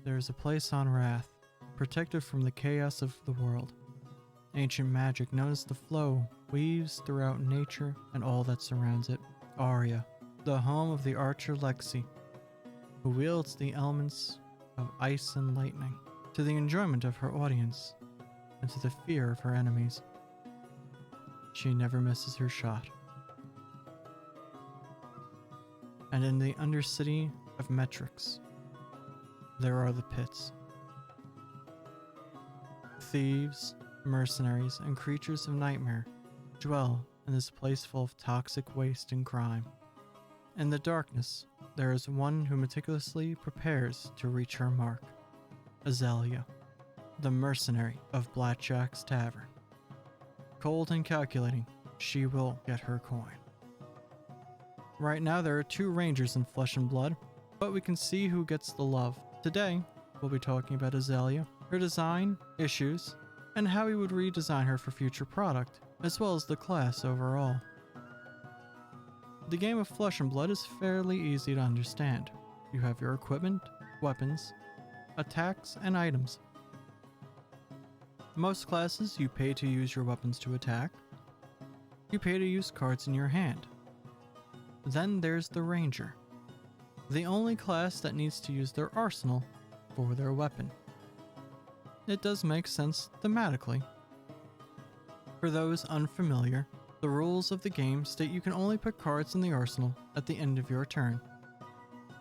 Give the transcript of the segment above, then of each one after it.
there is a place on Wrath, protected from the chaos of the world. Ancient magic known as the Flow weaves throughout nature and all that surrounds it. Aria, the home of the archer Lexi, who wields the elements of ice and lightning, to the enjoyment of her audience and to the fear of her enemies. She never misses her shot. And in the undercity of Metrix, there are the pits. Thieves, mercenaries, and creatures of nightmare dwell in this place full of toxic waste and crime. In the darkness, there is one who meticulously prepares to reach her mark. Azalea, the mercenary of Blackjack's Tavern. Cold and calculating, she will get her coin. Right now there are 2 rangers in Flesh and Blood, but we can see who gets the love. Today, we'll be talking about Azalea, her design, issues, and how we would redesign her for future product, as well as the class overall. The game of Flesh and Blood is fairly easy to understand. You have your equipment, weapons, attacks, and items. Most classes, you pay to use your weapons to attack. You pay to use cards in your hand. Then there's the Ranger, the only class that needs to use their arsenal for their weapon. It does make sense thematically. For those unfamiliar, the rules of the game state you can only put cards in the arsenal at the end of your turn,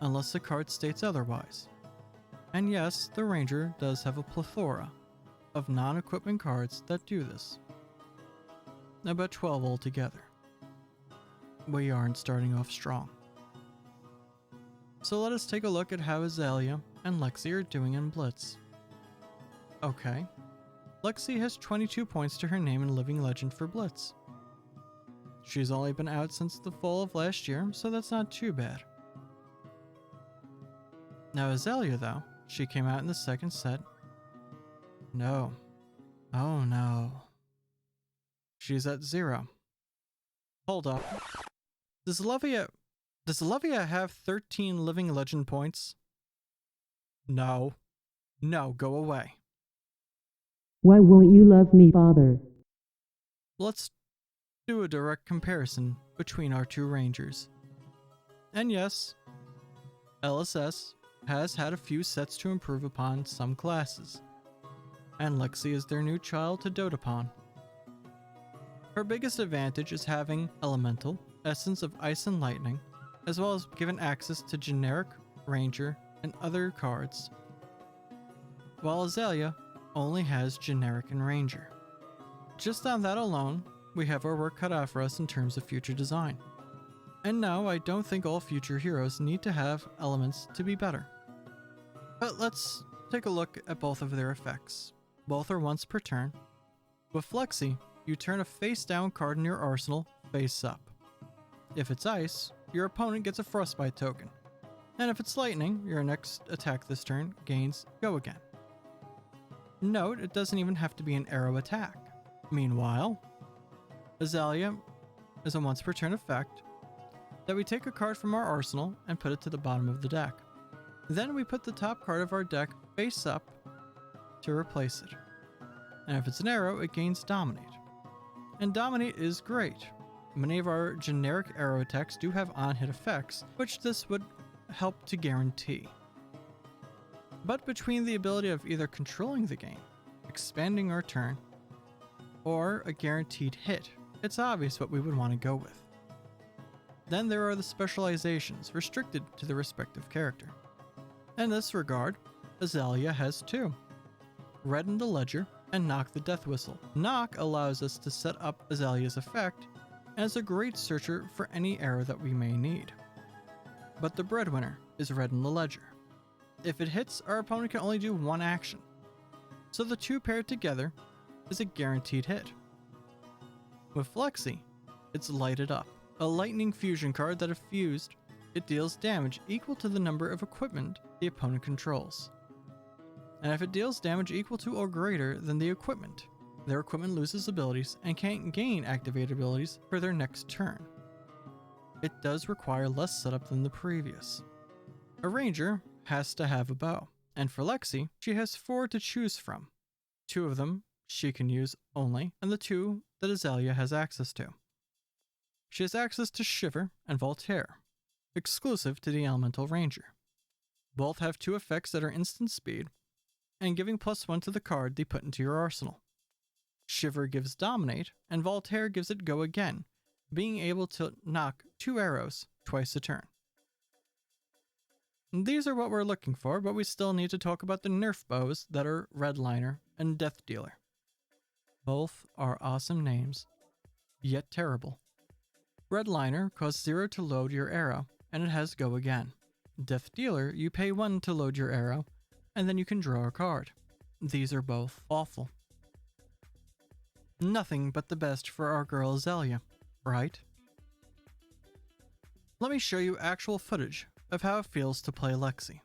unless the card states otherwise. And yes, the Ranger does have a plethora of non-equipment cards that do this. About 12 altogether. We aren't starting off strong. So let us take a look at how Azalea and Lexi are doing in Blitz. Okay, Lexi has 22 points to her name in Living Legend for Blitz. She's only been out since the fall of last year, so that's not too bad. Now Azalea though, she came out in the second set. No. Oh no. She's at 0. Hold up. Does Azalea have 13 Living Legend points? No. No, go away. Why won't you love me, Father? Let's do a direct comparison between our 2 Rangers. And yes, LSS has had a few sets to improve upon some classes, and Lexi is their new child to dote upon. Her biggest advantage is having Elemental, Essence of Ice and Lightning, as well as given access to Generic, Ranger, and other cards, while Azalea only has Generic and Ranger. Just on that alone, we have our work cut out for us in terms of future design. And no, I don't think all future heroes need to have elements to be better. But let's take a look at both of their effects. Both are once per turn. With Lexi, you turn a face-down card in your arsenal face up. If it's ice, your opponent gets a frostbite token. And if it's lightning, your next attack this turn gains go again. Note, it doesn't even have to be an arrow attack. Meanwhile, Azalea is a once per turn effect that we take a card from our arsenal and put it to the bottom of the deck. Then we put the top card of our deck face up to replace it. And if it's an arrow, it gains Dominate. And Dominate is great. Many of our generic arrow attacks do have on-hit effects, which this would help to guarantee. But between the ability of either controlling the game, expanding our turn, or a guaranteed hit, it's obvious what we would want to go with. Then there are the specializations, restricted to the respective character. In this regard, Azalea has 2. Redden the Ledger and Knock the Death Whistle. Knock allows us to set up Azalea's effect, and is a great searcher for any arrow that we may need. But the breadwinner is Redden the Ledger. If it hits, our opponent can only do 1 action. So the 2 paired together is a guaranteed hit. With Lexi, it's Lighted Up, a lightning fusion card that if fused, it deals damage equal to the number of equipment the opponent controls. And if it deals damage equal to or greater than the equipment, their equipment loses abilities and can't gain activated abilities for their next turn. It does require less setup than the previous. A Ranger has to have a bow, And for Lexi, she has 4 to choose from. 2 of them she can use only, and the 2 that Azalea has access to. She has access to Shiver and Voltaire, exclusive to the Elemental Ranger. Both have 2 effects that are instant speed, and giving +1 to the card they put into your arsenal. Shiver gives Dominate, and Voltaire gives it Go Again, being able to knock 2 arrows twice a turn. These are what we're looking for, but we still need to talk about the nerf bows that are Redliner and Death Dealer. Both are awesome names, yet terrible. Redliner costs 0 to load your arrow, and it has Go Again. Death Dealer, you pay 1 to load your arrow, and then you can draw a card. These are both awful. Nothing but the best for our girl Azalea, right? Let me show you actual footage of how it feels to play Lexi.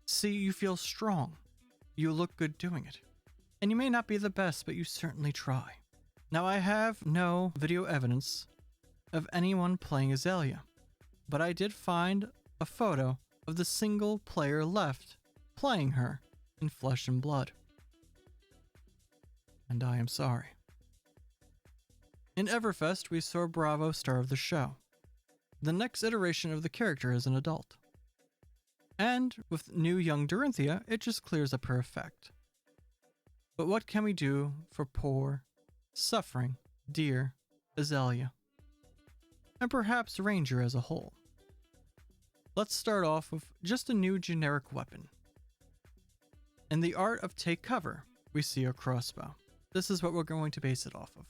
See, you feel strong. You look good doing it. And you may not be the best, but you certainly try. Now, I have no video evidence of anyone playing Azalea, but I did find a photo of the single player left playing her in Flesh and Blood. And I am sorry. In Everfest, we saw Bravo star of the show, the next iteration of the character as an adult. And with new young Dorinthia, it just clears up her effect. But what can we do for poor, suffering, dear Azalea? And perhaps Ranger as a whole. Let's start off with just a new generic weapon. In the art of Take Cover, we see a crossbow. This is what we're going to base it off of.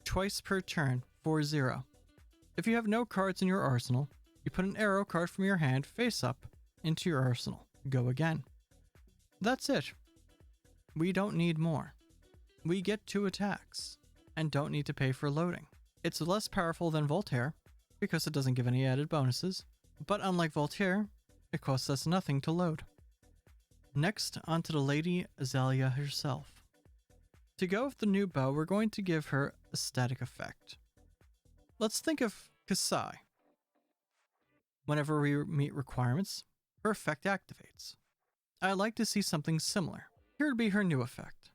Twice per turn, 4-0. If you have no cards in your arsenal, you put an arrow card from your hand face up into your arsenal. Go again. That's it. We don't need more. We get 2 attacks, and don't need to pay for loading. It's less powerful than Voltaire, because it doesn't give any added bonuses, but unlike Voltaire, it costs us nothing to load. Next, onto the Lady Azalea herself. To go with the new bow, we're going to give her a static effect. Let's think of Kasai. Whenever we meet requirements, her effect activates. I like to see something similar. Here would be her new effect.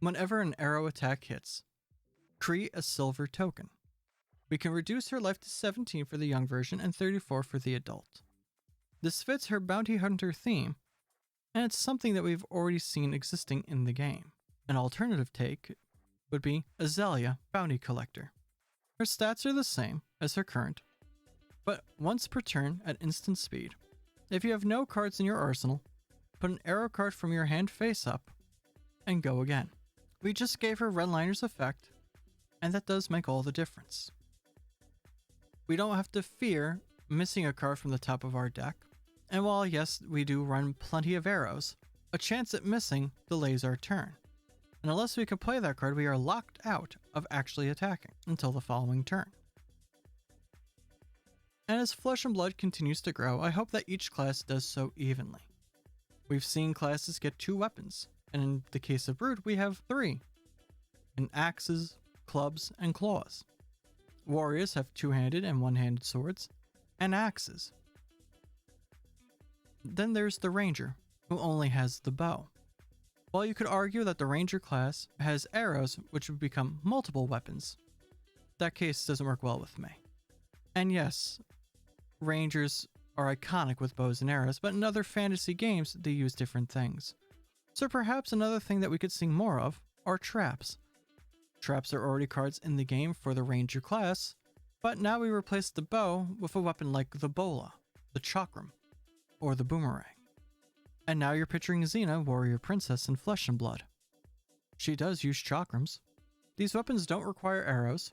Whenever an arrow attack hits, create a silver token. We can reduce her life to 17 for the young version and 34 for the adult. This fits her bounty hunter theme, and it's something that we've already seen existing in the game. An alternative take would be Azalea Bounty Collector. Her stats are the same as her current, but once per turn at instant speed. If you have no cards in your arsenal, put an arrow card from your hand face up, and go again. We just gave her Redliner's effect, and that does make all the difference. We don't have to fear missing a card from the top of our deck, and while yes, we do run plenty of arrows, a chance at missing delays our turn. And unless we can play that card, we are locked out of actually attacking until the following turn. And as Flesh and Blood continues to grow, I hope that each class does so evenly. We've seen classes get 2 weapons, and in the case of Brute, we have 3, in axes, clubs, and claws. Warriors have 2-handed and 1-handed swords, and axes. Then there's the Ranger, who only has the bow. While you could argue that the Ranger class has arrows which would become multiple weapons, that case doesn't work well with me. And yes, Rangers are iconic with bows and arrows, but in other fantasy games they use different things. So perhaps another thing that we could see more of are traps. Traps are already cards in the game for the Ranger class, but now we replace the bow with a weapon like the bola, the chakram, or the boomerang. And now you're picturing Xena, warrior princess in Flesh and Blood. She does use chakrams. These weapons don't require arrows,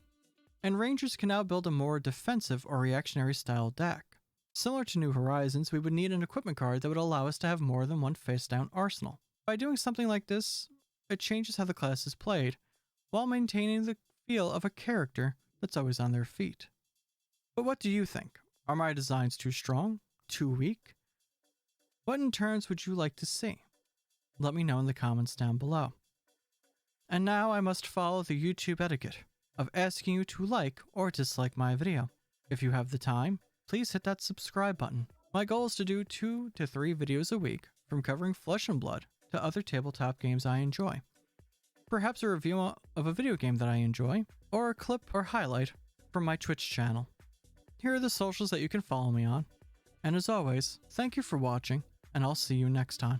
and Rangers can now build a more defensive or reactionary style deck. Similar to New Horizons, we would need an equipment card that would allow us to have more than one face-down arsenal. By doing something like this, it changes how the class is played, while maintaining the feel of a character that's always on their feet. But what do you think? Are my designs too strong? Too weak? What in turns would you like to see? Let me know in the comments down below. And now I must follow the YouTube etiquette of asking you to like or dislike my video. If you have the time, please hit that subscribe button. My goal is to do 2 to 3 videos a week, from covering Flesh and Blood to other tabletop games I enjoy. Perhaps a review of a video game that I enjoy, or a clip or highlight from my Twitch channel. Here are the socials that you can follow me on. And as always, thank you for watching, and I'll see you next time.